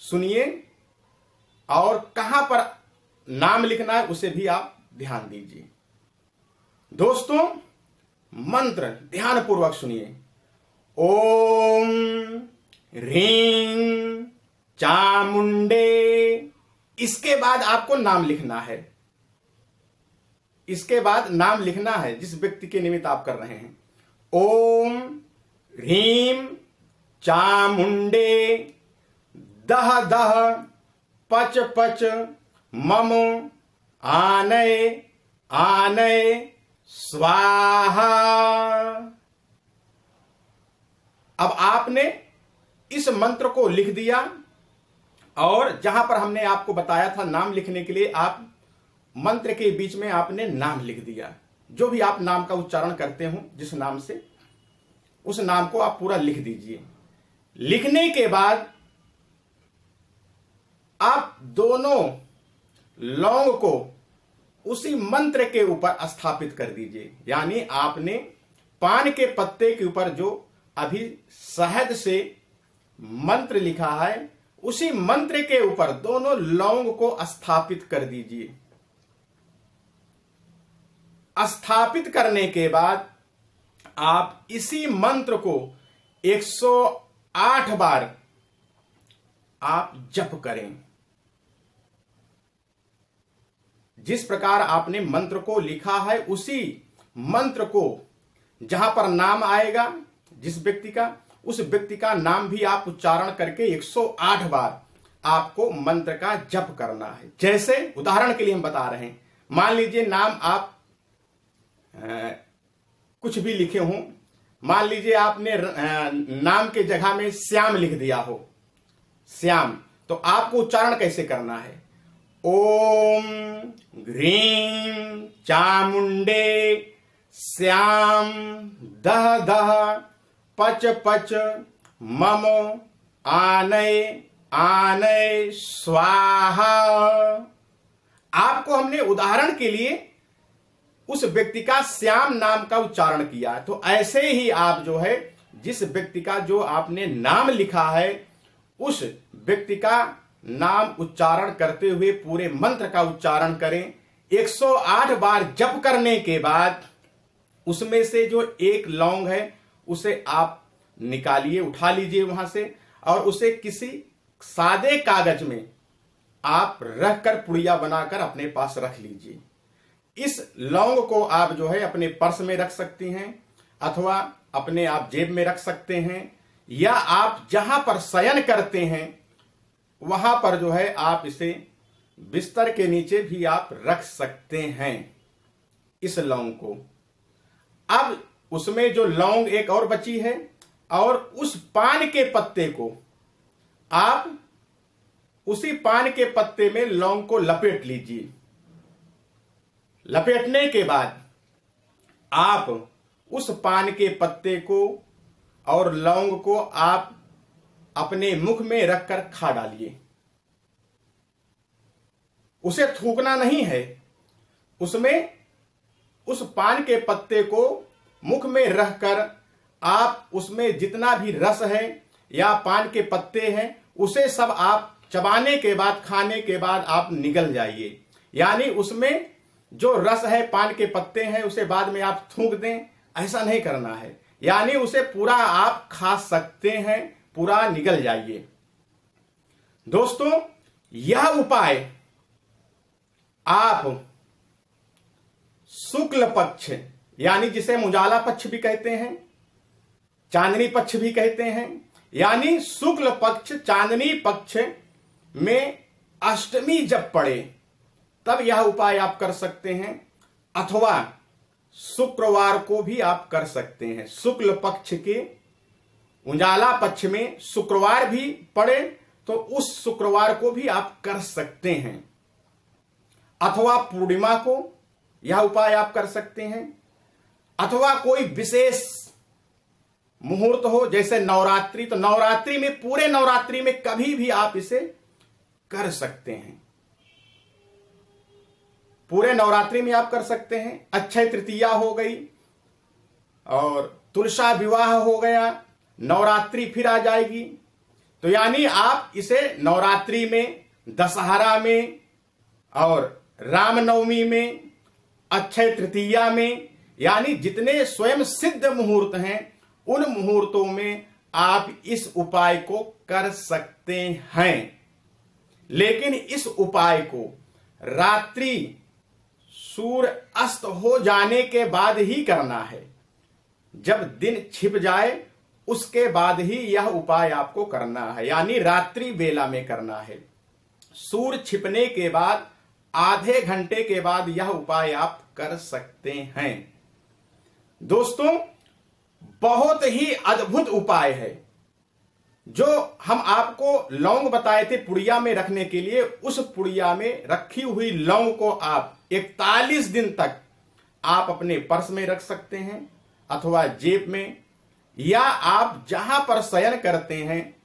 सुनिए और कहां पर नाम लिखना है उसे भी आप ध्यान दीजिए। दोस्तों, मंत्र ध्यानपूर्वक सुनिए। ओम ह्रीं चामुंडे। इसके बाद आपको नाम लिखना है। इसके बाद नाम लिखना है जिस व्यक्ति के निमित्त आप कर रहे हैं। ओम ह्रीं चामुंडे दह दह पच पच मम आनय आनय स्वाहा। अब आपने इस मंत्र को लिख दिया और जहां पर हमने आपको बताया था नाम लिखने के लिए, आप मंत्र के बीच में आपने नाम लिख दिया। जो भी आप नाम का उच्चारण करते हो, जिस नाम से, उस नाम को आप पूरा लिख दीजिए। लिखने के बाद आप दोनों लौंग को उसी मंत्र के ऊपर स्थापित कर दीजिए। यानी आपने पान के पत्ते के ऊपर जो अभी शहद से मंत्र लिखा है, उसी मंत्र के ऊपर दोनों लौंग को स्थापित कर दीजिए। स्थापित करने के बाद आप इसी मंत्र को 108 बार आप जप करें। जिस प्रकार आपने मंत्र को लिखा है, उसी मंत्र को जहां पर नाम आएगा जिस व्यक्ति का, उस व्यक्ति का नाम भी आप उच्चारण करके 108 बार आपको मंत्र का जप करना है। जैसे उदाहरण के लिए हम बता रहे हैं, मान लीजिए नाम आप कुछ भी लिखे हों। मान लीजिए आपने नाम के जगह में श्याम लिख दिया हो, श्याम, तो आपको उच्चारण कैसे करना है? ओम ह्रीं चामुंडे श्याम दह दह पच पच मम आनय आनय स्वाहा। आपको हमने उदाहरण के लिए उस व्यक्ति का श्याम नाम का उच्चारण किया, तो ऐसे ही आप जो है जिस व्यक्ति का जो आपने नाम लिखा है, उस व्यक्ति का नाम उच्चारण करते हुए पूरे मंत्र का उच्चारण करें। 108 बार जप करने के बाद उसमें से जो एक लौंग है उसे आप निकालिए, उठा लीजिए वहां से, और उसे किसी सादे कागज में आप रखकर पुड़िया बनाकर अपने पास रख लीजिए। इस लौंग को आप जो है अपने पर्स में रख सकती हैं, अथवा अपने आप जेब में रख सकते हैं, या आप जहां पर शयन करते हैं वहां पर जो है आप इसे बिस्तर के नीचे भी आप रख सकते हैं इस लौंग को। अब उसमें जो लौंग एक और बची है, और उस पान के पत्ते को आप उसी पान के पत्ते में लौंग को लपेट लीजिए। लपेटने के बाद आप उस पान के पत्ते को और लौंग को आप अपने मुख में रखकर खा डालिए। उसे थूकना नहीं है, उसमें उस पान के पत्ते को मुख में रखकर आप उसमें जितना भी रस है या पान के पत्ते हैं उसे सब आप चबाने के बाद, खाने के बाद आप निगल जाइए। यानी उसमें जो रस है, पान के पत्ते हैं, उसे बाद में आप थूक दें, ऐसा नहीं करना है। यानी उसे पूरा आप खा सकते हैं, पूरा निगल जाइए। दोस्तों, यह उपाय आप शुक्ल पक्ष, यानी जिसे उजाला पक्ष भी कहते हैं, चांदनी पक्ष भी कहते हैं, यानी शुक्ल पक्ष चांदनी पक्ष में अष्टमी जब पड़े तब यह उपाय आप कर सकते हैं, अथवा शुक्रवार को भी आप कर सकते हैं। शुक्ल पक्ष के उजाला पक्ष में शुक्रवार भी पड़े तो उस शुक्रवार को भी आप कर सकते हैं, अथवा पूर्णिमा को यह उपाय आप कर सकते हैं, अथवा कोई विशेष मुहूर्त हो जैसे नवरात्रि, तो नवरात्रि में, पूरे नवरात्रि में कभी भी आप इसे कर सकते हैं। पूरे नवरात्रि में आप कर सकते हैं। अक्षय तृतीया हो गई और तुलसा विवाह हो गया, नवरात्रि फिर आ जाएगी, तो यानी आप इसे नवरात्रि में, दशहरा में और रामनवमी में, अक्षय तृतीया में, यानी जितने स्वयं सिद्ध मुहूर्त हैं उन मुहूर्तों में आप इस उपाय को कर सकते हैं। लेकिन इस उपाय को रात्रि सूर्य अस्त हो जाने के बाद ही करना है। जब दिन छिप जाए उसके बाद ही यह उपाय आपको करना है, यानी रात्रि बेला में करना है। सूर्य छिपने के बाद आधे घंटे के बाद यह उपाय आप कर सकते हैं। दोस्तों, बहुत ही अद्भुत उपाय है। जो हम आपको लौंग बताए थे पुड़िया में रखने के लिए, उस पुड़िया में रखी हुई लौंग को आप 41 दिन तक आप अपने पर्स में रख सकते हैं अथवा जेब में, या आप जहां पर शयन करते हैं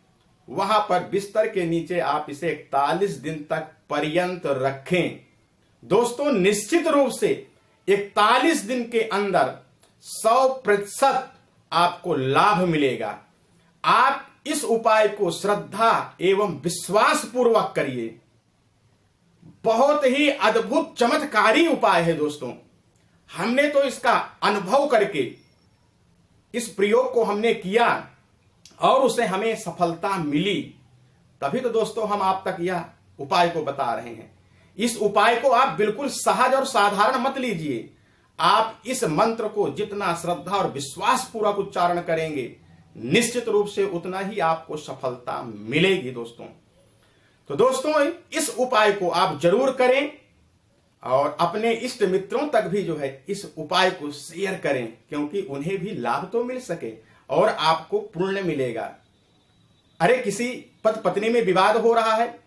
वहां पर बिस्तर के नीचे आप इसे 41 दिन तक पर्यंत रखें। दोस्तों, निश्चित रूप से 41 दिन के अंदर 100% आपको लाभ मिलेगा। आप इस उपाय को श्रद्धा एवं विश्वास पूर्वक करिए। बहुत ही अद्भुत चमत्कारी उपाय है दोस्तों। हमने तो इसका अनुभव करके इस प्रयोग को हमने किया और उसे हमें सफलता मिली, तभी तो दोस्तों हम आप तक यह उपाय को बता रहे हैं। इस उपाय को आप बिल्कुल सहज और साधारण मत लीजिए। आप इस मंत्र को जितना श्रद्धा और विश्वास पूर्वक उच्चारण करेंगे, निश्चित रूप से उतना ही आपको सफलता मिलेगी दोस्तों। तो दोस्तों, इस उपाय को आप जरूर करें और अपने इष्ट मित्रों तक भी जो है इस उपाय को शेयर करें, क्योंकि उन्हें भी लाभ तो मिल सके और आपको पुण्य मिलेगा। अरे, किसी पति पत्नी में विवाद हो रहा है,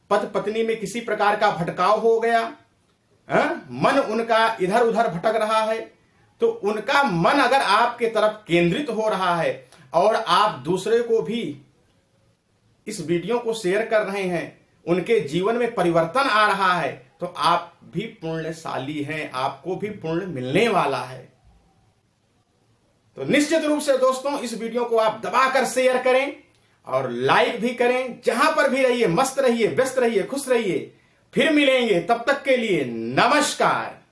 पति पत्नी में किसी प्रकार का भटकाव हो गया, मन उनका इधर उधर भटक रहा है, तो उनका मन अगर आपके तरफ केंद्रित हो रहा है और आप दूसरे को भी इस वीडियो को शेयर कर रहे हैं, उनके जीवन में परिवर्तन आ रहा है, तो आप भी पुण्यशाली हैं, आपको भी पुण्य मिलने वाला है। तो निश्चित रूप से दोस्तों इस वीडियो को आप दबाकर शेयर करें और लाइक भी करें। जहां पर भी रहिए, मस्त रहिए, व्यस्त रहिए, खुश रहिए। फिर मिलेंगे, तब तक के लिए नमस्कार।